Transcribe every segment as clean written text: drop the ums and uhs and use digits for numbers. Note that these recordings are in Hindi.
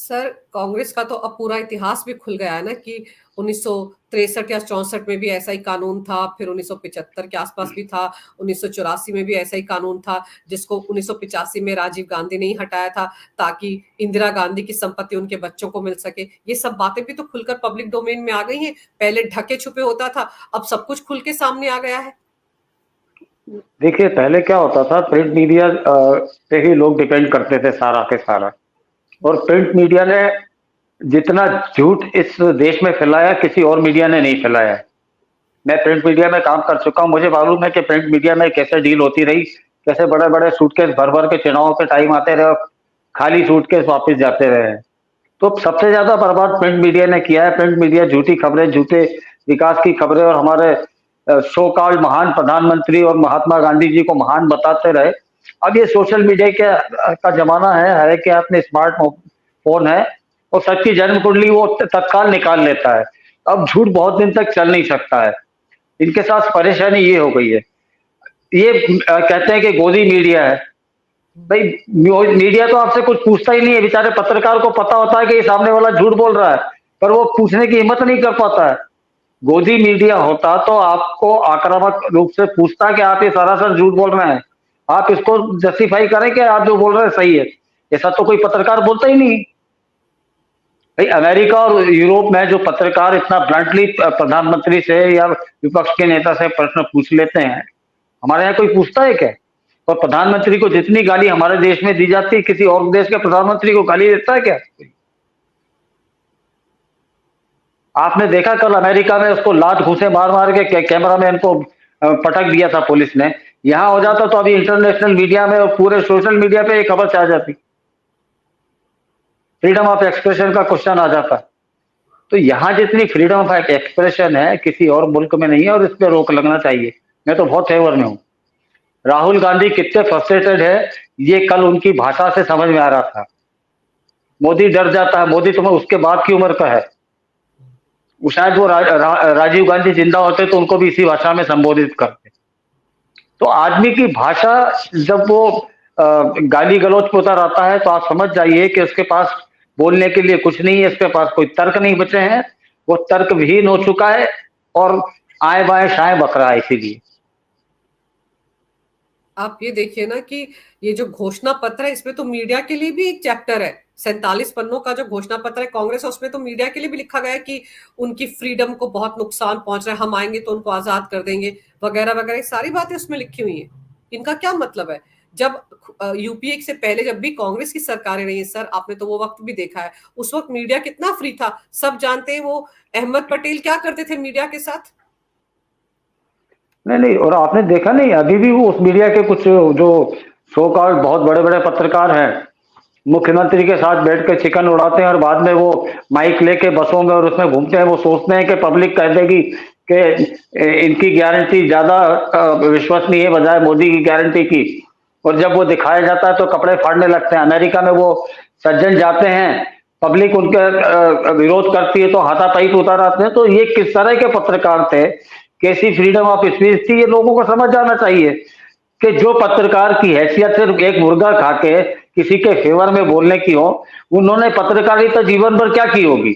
सर, कांग्रेस का तो अब पूरा इतिहास भी खुल गया है ना कि 1963 या 64 में भी ऐसा ही कानून था, फिर 1975 के आसपास भी था, 1984 में भी ऐसा ही कानून था, जिसको 1985 में राजीव गांधी ने ही हटाया था ताकि इंदिरा गांधी की संपत्ति उनके बच्चों को मिल सके। ये सब बातें भी तो खुलकर पब्लिक डोमेन में आ गई हैं। पहले ढके छुपे होता था, अब सब कुछ खुल के सामने आ गया है। देखिए, पहले क्या होता था, प्रिंट मीडिया पे ही लोग डिपेंड करते थे सारा के सारा। और प्रिंट मीडिया ने जितना झूठ इस देश में फैलाया, किसी और मीडिया ने नहीं फैलाया। मैं प्रिंट मीडिया में काम कर चुका हूं, मुझे मालूम है कि प्रिंट मीडिया में कैसे डील होती रही, कैसे बड़े बड़े सूटकेस भर भर के चुनाव के टाइम आते रहे, खाली सूटकेस वापस जाते रहे। तो सबसे ज्यादा बर्बाद प्रिंट मीडिया ने किया है। प्रिंट मीडिया झूठी खबरें, झूठे विकास की खबरें और हमारे सो कॉल्ड महान प्रधानमंत्री और महात्मा गांधी जी को महान बताते रहे। अब ये सोशल मीडिया का जमाना है, हर एक के हाथ में स्मार्ट फोन है और सच की जन्म कुंडली वो तत्काल निकाल लेता है। अब झूठ बहुत दिन तक चल नहीं सकता है। इनके साथ परेशानी ये हो गई है। ये कहते हैं कि गोदी मीडिया है। भाई, मीडिया तो आपसे कुछ पूछता ही नहीं है। बेचारे पत्रकार को पता होता है कि ये सामने वाला झूठ बोल रहा है, पर वो पूछने की हिम्मत नहीं कर पाता है। गोदी मीडिया होता तो आपको आक्रामक रूप से पूछता कि आप ये सरासर झूठ बोल रहे हैं, आप इसको जस्टिफाई करें कि आप जो बोल रहे हैं सही है। ऐसा तो कोई पत्रकार बोलता ही नहीं। भाई, अमेरिका और यूरोप में जो पत्रकार इतना ब्लंटली प्रधानमंत्री से या विपक्ष के नेता से प्रश्न पूछ लेते हैं, हमारे यहाँ कोई पूछता है क्या? और प्रधानमंत्री को जितनी गाली हमारे देश में दी जाती है, किसी और देश के प्रधानमंत्री को गाली देता है क्या? आपने देखा कल अमेरिका में उसको लात घूंसे मार मार के कैमरामैन को पटक दिया था पुलिस ने। यहां हो जाता तो अभी इंटरनेशनल मीडिया में और पूरे सोशल मीडिया पे एक खबर छा जाती, फ्रीडम ऑफ एक्सप्रेशन का क्वेश्चन आ जाता। तो यहां जितनी फ्रीडम ऑफ एक्सप्रेशन है किसी और मुल्क में नहीं है, और इस पर रोक लगना चाहिए। मैं तो बहुत फेवर में हूं। राहुल गांधी कितने फ्रस्ट्रेटेड है, ये कल उनकी भाषा से समझ में आ रहा था। मोदी डर जाता है, मोदी तुम्हें उसके बाद की उम्र का है। शायद वो राजीव गांधी जिंदा होते तो उनको भी इसी भाषा में संबोधित करते। तो आदमी की भाषा जब वो गाली गलौज पे उतर आता है, तो आप समझ जाइए कि उसके पास बोलने के लिए कुछ नहीं है, इसके पास कोई तर्क नहीं बचे हैं। वो तर्क विहीन हो चुका है और आए बाएं शाएं बक रहा है। इसीलिए आप ये देखिए ना कि ये जो घोषणा पत्र है, इसमें तो मीडिया के लिए भी एक चैप्टर है। 47 पन्नों का जो घोषणा पत्र है कांग्रेस, उसमें तो मीडिया के लिए भी लिखा गया है कि उनकी फ्रीडम को बहुत नुकसान पहुंच रहा है, हम आएंगे तो उनको आजाद कर देंगे, वगैरह वगैरह सारी बातें उसमें लिखी हुई है। इनका क्या मतलब है? जब यूपीए से पहले जब भी कांग्रेस की सरकारें रही है सर, आपने तो वो वक्त भी देखा है, उस वक्त मीडिया कितना फ्री था, सब जानते हैं। वो अहमद पटेल क्या करते थे मीडिया के साथ? नहीं नहीं, और आपने देखा नहीं, अभी भी वो उस मीडिया के कुछ जो सो कॉल्ड बहुत बड़े बड़े पत्रकार हैं, मुख्यमंत्री के साथ बैठ के चिकन उड़ाते हैं और बाद में वो माइक लेके बसों में और उसमें घूमते हैं। वो सोचते हैं कि पब्लिक कह देगी कि इनकी गारंटी ज्यादा विश्वसनीय है बजाय मोदी की गारंटी की। और जब वो दिखाया जाता है तो कपड़े फाड़ने लगते हैं। अमेरिका में वो सज्जन जाते हैं, पब्लिक उनके विरोध करती है तो हाथापाई पे उतर आते हैं। तो ये किस तरह के पत्रकार थे, कैसी फ्रीडम ऑफ स्पीच थी, ये लोगों को समझ जाना चाहिए कि जो पत्रकार की हैसियत सिर्फ एक मुर्गा खा के किसी के फेवर में बोलने की हो, उन्होंने पत्रकारिता जीवन भर क्या की होगी?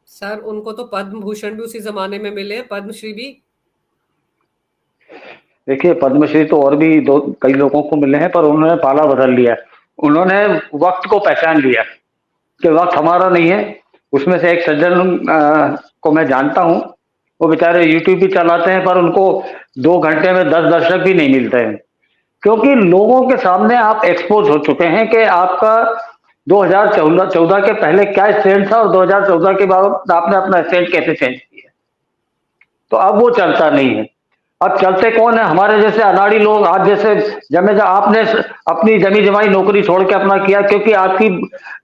सर, उनको तो पद्म भूषण भी उसी जमाने में मिले, पद्मश्री भी। देखिए, पद्मश्री तो और भी कई लोगों को मिले हैं, पर उन्होंने पाला बदल लिया। उन्होंने वक्त को पहचान लिया कि वक्त हमारा नहीं है। उसमें से एक सज्जन को मैं जानता हूं, वो बेचारे यूट्यूब भी चलाते हैं, पर उनको 2 घंटे में 10 दर्शक भी नहीं मिलते हैं, क्योंकि लोगों के सामने आप एक्सपोज हो चुके हैं कि आपका 2014 के पहले क्या स्टैंड था और 2014 के बाद आपने अपना स्टैंड कैसे चेंज किया। तो अब वो चलता नहीं है। अब चलते कौन है? हमारे जैसे अनाड़ी लोग। आज जैसे जमे आपने अपनी जमी जमाई नौकरी छोड़ के अपना किया, क्योंकि आपकी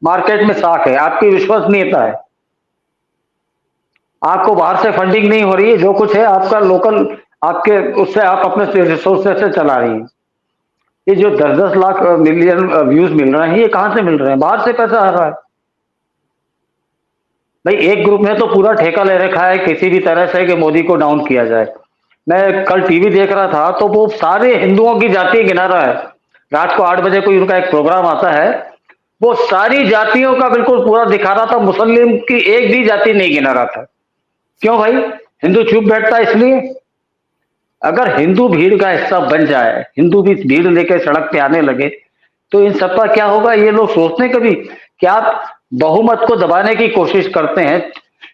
मार्केट में साख है, आपकी विश्वसनीयता है, आपको बाहर से फंडिंग नहीं हो रही है, जो कुछ है आपका लोकल, आपके उससे आप अपने रिसोर्सेस से चला रही हैं। ये जो 10-10 लाख मिलियन व्यूज मिल रहे हैं, ये कहां से मिल रहे हैं? बाहर से पैसा आ रहा है। भाई, एक ग्रुप ने तो पूरा ठेका ले रखा है किसी भी तरह से कि मोदी को डाउन किया जाए। मैं कल टीवी देख रहा था तो वो सारे हिंदुओं की जाति गिना रहा है, रात को 8 बजे कोई उनका एक प्रोग्राम आता है, वो सारी जातियों का बिल्कुल पूरा दिखा रहा था, मुस्लिम की एक भी जाति नहीं गिना रहा था। क्यों भाई? हिंदू चुप बैठता है इसलिए। अगर हिंदू भीड़ का हिस्सा बन जाए, हिंदू भी भीड़ लेकर सड़क पे आने लगे, तो इन सबका क्या होगा? ये लोग सोचते हैं कभी कि आप बहुमत को दबाने की कोशिश करते हैं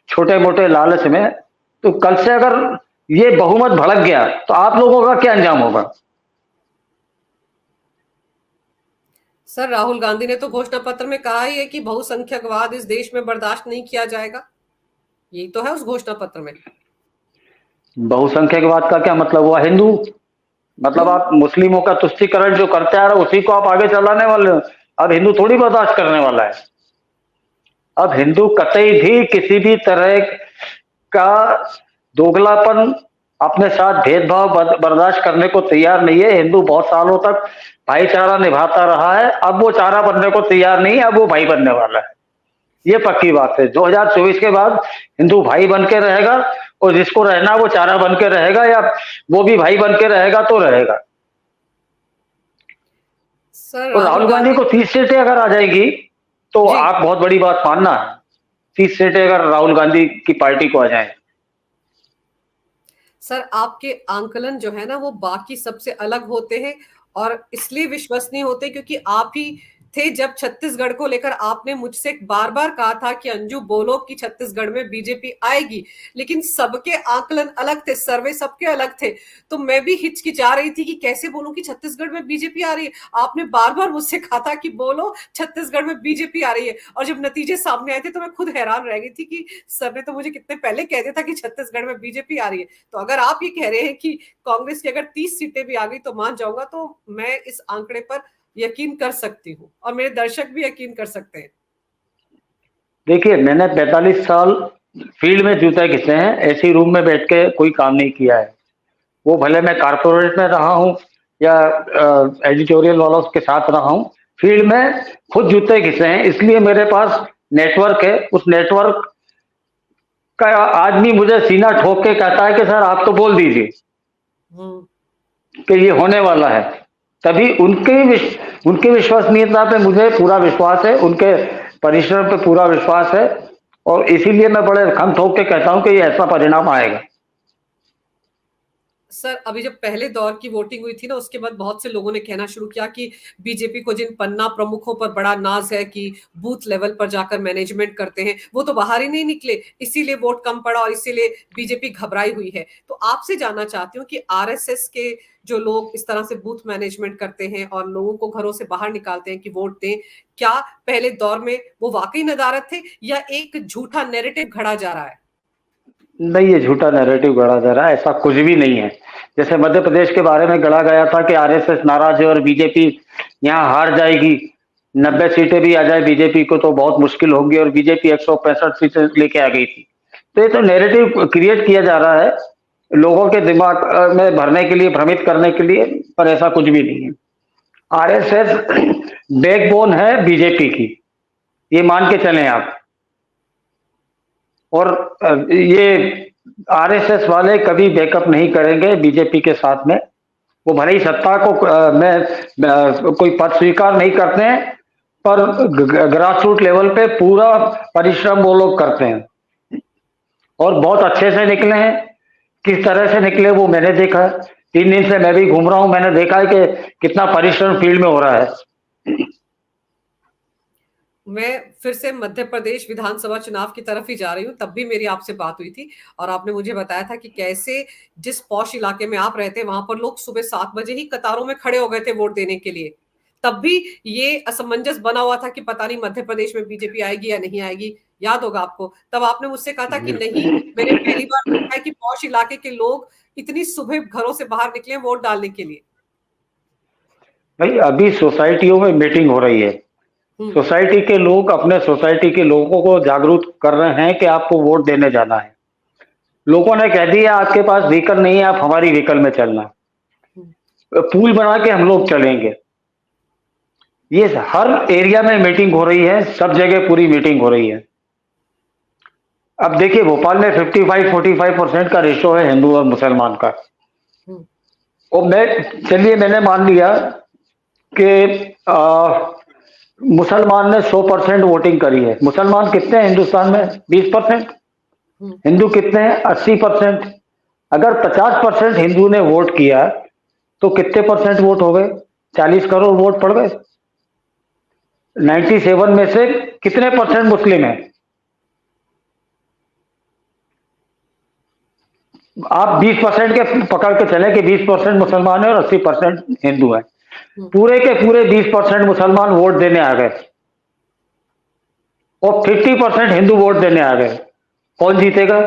छोटे मोटे लालच में, तो कल से अगर ये बहुमत भड़क गया तो आप लोगों का क्या अंजाम होगा? सर, राहुल गांधी ने तो घोषणा पत्र में कहा ही है कि बहुसंख्यकवाद इस देश में बर्दाश्त नहीं किया जाएगा। यही तो है उस घोषणा पत्र में। बहुसंख्यकवाद का क्या मतलब हुआ? हिंदू मतलब आप मुस्लिमों का तुष्टीकरण जो करते आ रहे हो उसी को आप आगे चलाने वाले हो। अब हिंदू थोड़ी बर्दाश्त करने वाला है। अब हिंदू कतई भी किसी भी तरह का दोगलापन, अपने साथ भेदभाव बर्दाश्त करने को तैयार नहीं है। हिंदू बहुत सालों तक भाईचारा निभाता रहा है, अब वो चारा बनने को तैयार नहीं है, अब वो भाई बनने वाला है। ये पक्की बात है। 2024 के बाद हिंदू भाई बन के रहेगा, और जिसको रहना वो चारा बन के रहेगा, या वो भी भाई बन के रहेगा तो रहेगा। सर, और राहुल गांधी को 30 सीटें अगर आ जाएगी तो आप बहुत बड़ी बात मानना, 30 सीटें अगर राहुल गांधी की पार्टी को आ जाए। सर, आपके आंकलन जो है ना वो बाकी सबसे अलग होते हैं, और इसलिए विश्वसनीय होते क्योंकि आप ही थे जब छत्तीसगढ़ को लेकर आपने मुझसे बार बार कहा था कि अंजू बोलो कि छत्तीसगढ़ में बीजेपी आएगी, लेकिन सबके आंकलन अलग थे, सर्वे सबके अलग थे। तो मैं भी हिचकिचा रही थी कि कैसे बोलूं कि छत्तीसगढ़ में बीजेपी आ रही है। आपने बार बार मुझसे कहा था कि बोलो छत्तीसगढ़ में बीजेपी आ रही है, और जब नतीजे सामने आए थे तो मैं खुद हैरान रह गई थी कि सर ने तो मुझे कितने पहले कह दिया था कि छत्तीसगढ़ में बीजेपी आ रही है। तो अगर आप ये कह रहे हैं कि कांग्रेस की अगर 30 सीटें भी आ गई तो मान जाऊंगा, तो मैं इस आंकड़े पर यकीन कर सकती हूँ, और मेरे दर्शक भी यकीन कर सकते हैं। देखिए, मैंने 45 साल फील्ड में जूते घिसे हैं, ऐसी रूम में बैठ के कोई काम नहीं किया है। वो भले मैं कारपोरेट में रहा हूं या एडिटोरियल वालों के साथ रहा हूं, फील्ड में खुद जूते घिसे हैं, इसलिए मेरे पास नेटवर्क है। उस नेटवर्क का आदमी मुझे सीना ठोक के कहता है कि सर आप तो बोल दीजिए कि ये होने वाला है। तभी उनकी विश्वसनीयता पे मुझे पूरा विश्वास है, उनके परिश्रम पे पूरा विश्वास है, और इसीलिए मैं बड़े खम ठोक के कहता हूं कि ये ऐसा परिणाम आएगा। सर, अभी जब पहले दौर की वोटिंग हुई थी ना, उसके बाद बहुत से लोगों ने कहना शुरू किया कि बीजेपी को जिन पन्ना प्रमुखों पर बड़ा नाज है कि बूथ लेवल पर जाकर मैनेजमेंट करते हैं, वो तो बाहर ही नहीं निकले, इसीलिए वोट कम पड़ा और इसीलिए बीजेपी घबराई हुई है। तो आपसे जानना चाहती हूँ कि आरएसएस के जो लोग इस तरह से बूथ मैनेजमेंट करते हैं और लोगों को घरों से बाहर निकालते हैं कि वोट दें, क्या पहले दौर में वो वाकई नदारद थे या एक झूठा नैरेटिव घड़ा जा रहा है? नहीं, ये झूठा नैरेटिव गढ़ा जा रहा है, ऐसा कुछ भी नहीं है। जैसे मध्य प्रदेश के बारे में गढ़ा गया था कि आरएसएस नाराज है और बीजेपी यहाँ हार जाएगी, 90 सीटें भी आ जाए बीजेपी को तो बहुत मुश्किल होगी, और बीजेपी 165 सीटें लेके आ गई थी। तो ये तो नैरेटिव क्रिएट किया जा रहा है लोगों के दिमाग में भरने के लिए, भ्रमित करने के लिए, पर ऐसा कुछ भी नहीं है। आरएसएस बैकबोन है बीजेपी की, ये मान के चलें आप। और ये आरएसएस वाले कभी बैकअप नहीं करेंगे बीजेपी के साथ में। वो भले ही सत्ता को में कोई पद स्वीकार नहीं करते हैं, पर ग्रास रूट लेवल पे पूरा परिश्रम वो लोग करते हैं, और बहुत अच्छे से निकले हैं। किस तरह से निकले वो मैंने देखा है, 3 दिन से मैं भी घूम रहा हूं, मैंने देखा है कि कितना परिश्रम फील्ड में हो रहा है। मैं फिर से मध्य प्रदेश विधानसभा चुनाव की तरफ ही जा रही हूँ। तब भी मेरी आपसे बात हुई थी और आपने मुझे बताया था कि कैसे जिस पॉश इलाके में आप रहते वहां पर लोग सुबह 7 बजे ही कतारों में खड़े हो गए थे वोट देने के लिए। तब भी ये असमंजस बना हुआ था कि पता नहीं मध्य प्रदेश में बीजेपी आएगी या नहीं आएगी, याद होगा आपको। तब आपने मुझसे कहा था कि नहीं, मैंने पहली बार देखा है कि पॉश इलाके के लोग इतनी सुबह घरों से बाहर निकले वोट डालने के लिए। भाई, अभी सोसाइटियों में मीटिंग हो रही है, सोसाइटी के लोग अपने सोसाइटी के लोगों को जागरूक कर रहे हैं कि आपको वोट देने जाना है। लोगों ने कह दिया आपके पास व्हीकल नहीं है, आप हमारी व्हीकल में चलना, पूल बना के हम लोग चलेंगे। ये हर एरिया में मीटिंग हो रही है, सब जगह पूरी मीटिंग हो रही है। अब देखिए, भोपाल में 55-45% का रेशो है हिंदू और मुसलमान का। और मैंने मान लिया कि मुसलमान ने 100% वोटिंग करी है। मुसलमान कितने हैं हिंदुस्तान में? 20%। हिंदू कितने हैं? 80%। अगर 50% हिंदू ने वोट किया तो कितने परसेंट वोट हो गए? 40 करोड़ वोट पड़ गए। 97 में से कितने परसेंट मुस्लिम हैं? आप 20% के पकड़ के चले कि 20% मुसलमान है और 80% हिंदू है। पूरे के पूरे 20% मुसलमान वोट देने आ गए और 50% हिंदू वोट देने आ गए। कौन जीतेगा?